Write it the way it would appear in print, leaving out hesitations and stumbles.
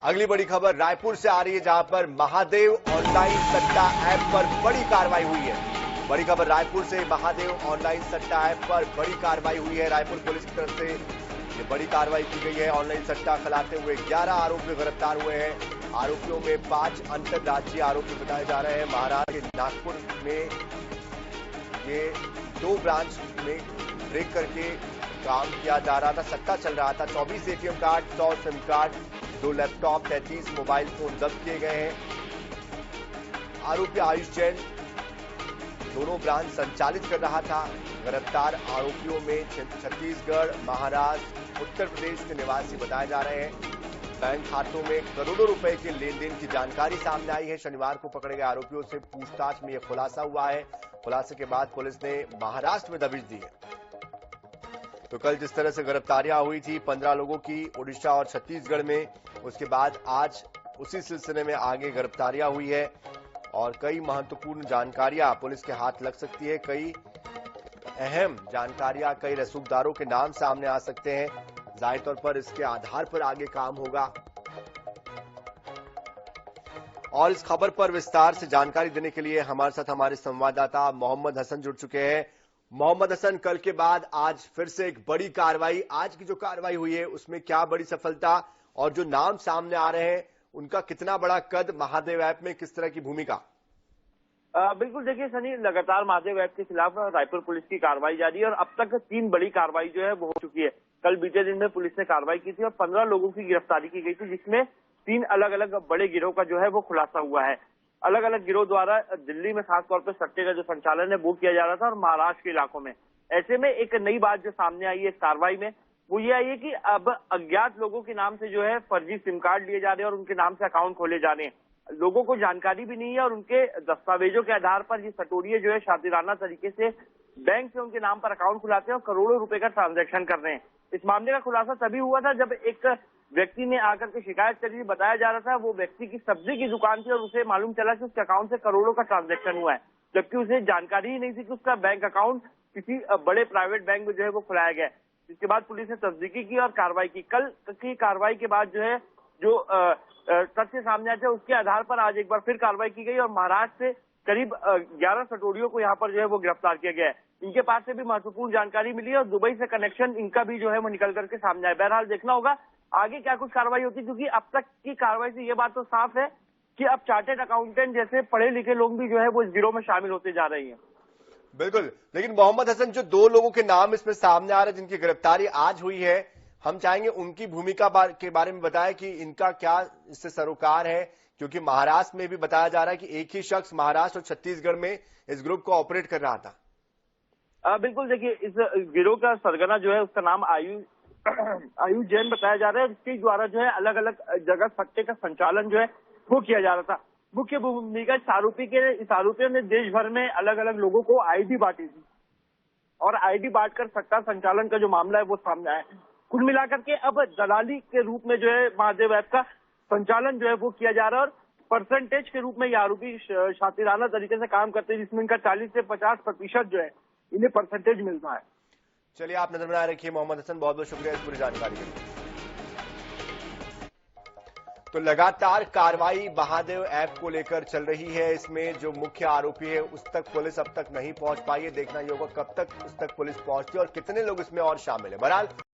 अगली बड़ी खबर रायपुर से आ रही है, जहां पर महादेव ऑनलाइन सट्टा ऐप पर बड़ी कार्रवाई हुई है। बड़ी खबर रायपुर से, महादेव ऑनलाइन सट्टा ऐप पर बड़ी कार्रवाई हुई है। रायपुर पुलिस की तरफ से ये बड़ी कार्रवाई की गई है। ऑनलाइन सट्टा खिलाते हुए 11 आरोपी गिरफ्तार हुए हैं। आरोपियों में 5 अंतर्राज्यीय आरोपी बताए जा रहे हैं। महाराष्ट्र के नागपुर में ये 2 ब्रांच में ब्रेक करके काम किया जा रहा था, सट्टा चल रहा था। 24 ATM card, 100 SIM card, 2 laptop, 33 mobile phone जब्त किए गए हैं। आरोपी आयुष जैन दोनों ब्रांच संचालित कर रहा था। गिरफ्तार आरोपियों में छत्तीसगढ़, महाराष्ट्र, उत्तर प्रदेश के निवासी बताए जा रहे हैं। बैंक खातों में करोड़ों रुपए के लेन देन की जानकारी सामने आई है। शनिवार को पकड़े गए आरोपियों से पूछताछ में यह खुलासा हुआ है। खुलासे के बाद पुलिस ने महाराष्ट्र में दबिश दी है। तो कल जिस तरह से गिरफ्तारियां हुई थी 15 लोगों की उड़ीसा और छत्तीसगढ़ में, उसके बाद आज उसी सिलसिले में आगे गिरफ्तारियां हुई है और कई महत्वपूर्ण जानकारियां पुलिस के हाथ लग सकती है। कई अहम जानकारियां कई रसूखदारों के नाम सामने आ सकते हैं। जाहिर तौर पर इसके आधार पर आगे काम होगा। और इस खबर पर विस्तार से जानकारी देने के लिए हमारे साथ हमारे संवाददाता मोहम्मद हसन जुड़ चुके हैं। मोहम्मद हसन, कल के बाद आज फिर से एक बड़ी कार्रवाई, आज की जो कार्रवाई हुई है उसमें क्या बड़ी सफलता और जो नाम सामने आ रहे हैं उनका कितना बड़ा कद, महादेव ऐप में किस तरह की भूमिका? बिल्कुल, देखिए सनी, लगातार महादेव ऐप के खिलाफ रायपुर पुलिस की कार्रवाई जारी है और अब तक 3 बड़ी कार्रवाई जो है वो हो चुकी है। कल बीते दिन में पुलिस ने कार्रवाई की थी और 15 लोगों की गिरफ्तारी की गई थी, जिसमें 3 अलग अलग बड़े गिरोह का जो है वो खुलासा हुआ है। अलग अलग गिरोह द्वारा दिल्ली में खासतौर पर सट्टे का जो संचालन है वो किया जा रहा था और महाराष्ट्र के इलाकों में। ऐसे में एक नई बात जो सामने आई है इस कार्रवाई में वो ये आई है कि अब अज्ञात लोगों के नाम से जो है फर्जी सिम कार्ड लिए जा रहे हैं और उनके नाम से अकाउंट खोले जा रहे हैं। लोगों को जानकारी भी नहीं है और उनके दस्तावेजों के आधार पर ये सटोरिये जो है शातिराना तरीके से बैंक से उनके नाम पर अकाउंट खुलाते हैं और करोड़ों रुपए का ट्रांजैक्शन कर रहे हैं। इस मामले का खुलासा तभी हुआ था जब एक व्यक्ति ने आकर के शिकायत करी। बताया जा रहा था वो व्यक्ति की सब्जी की दुकान थी और उसे मालूम चला कि उसके अकाउंट से करोड़ों का ट्रांजैक्शन हुआ है, जबकि उसे जानकारी ही नहीं थी कि उसका बैंक अकाउंट किसी बड़े प्राइवेट बैंक में जो है वो खुलाया गया। इसके बाद पुलिस ने तस्दीकी की और कार्रवाई की। कल की कार्रवाई के बाद जो है जो तथ्य सामने आए थे उसके आधार पर आज एक बार फिर कार्रवाई की गई और महाराष्ट्र से करीब 11 सटोरियों को यहाँ पर जो है वो गिरफ्तार किया गया है। इनके पास से भी महत्वपूर्ण जानकारी मिली है और दुबई से कनेक्शन इनका भी जो है वो निकल करके सामने आया। बहरहाल देखना होगा आगे क्या कुछ कार्रवाई होती है, क्योंकि अब तक की कार्रवाई से ये बात तो साफ है कि अब चार्टर्ड अकाउंटेंट जैसे पढ़े लिखे लोग भी जो है वो इस गिरोह में शामिल होते जा रहे हैं। बिल्कुल, लेकिन मोहम्मद हसन, जो 2 लोगों के नाम इसमें सामने आ रहे हैं जिनकी गिरफ्तारी आज हुई है, हम चाहेंगे उनकी भूमिका के बारे में बताएं कि इनका क्या इससे सरोकार है, क्योंकि महाराष्ट्र में भी बताया जा रहा है कि एक ही शख्स महाराष्ट्र और छत्तीसगढ़ में इस ग्रुप को ऑपरेट कर रहा था। बिल्कुल, देखिए इस गिरोह का सरगना जो है उसका नाम आयुष जैन बताया जा रहा है। इसके द्वारा जो है अलग अलग जगह सट्टे का संचालन जो है वो किया जा रहा था। मुख्य भूमिका इस आरोपियों ने देश भर में अलग अलग लोगों को आईडी बांटी थी और आईडी बांटकर सट्टा संचालन का जो मामला है वो सामने आया। कुल मिलाकर के अब दलाली के रूप में जो है महादेव ऐप का संचालन जो है वो किया जा रहा है और परसेंटेज के रूप में ये आरोपी शातिराना तरीके से काम करते हैं, जिसमें इनका 40 से 50% जो है इन्हें परसेंटेज मिलता है। चलिए, आप नजर बनाए रखिए मोहम्मद हसन, बहुत बहुत शुक्रिया इस पूरी जानकारी के लिए। तो लगातार कार्रवाई महादेव ऐप को लेकर चल रही है। इसमें जो मुख्य आरोपी है उस तक पुलिस अब तक नहीं पहुंच पाई है। देखना ये होगा कब तक उस तक पुलिस पहुंचती है और कितने लोग इसमें और शामिल है। बहरहाल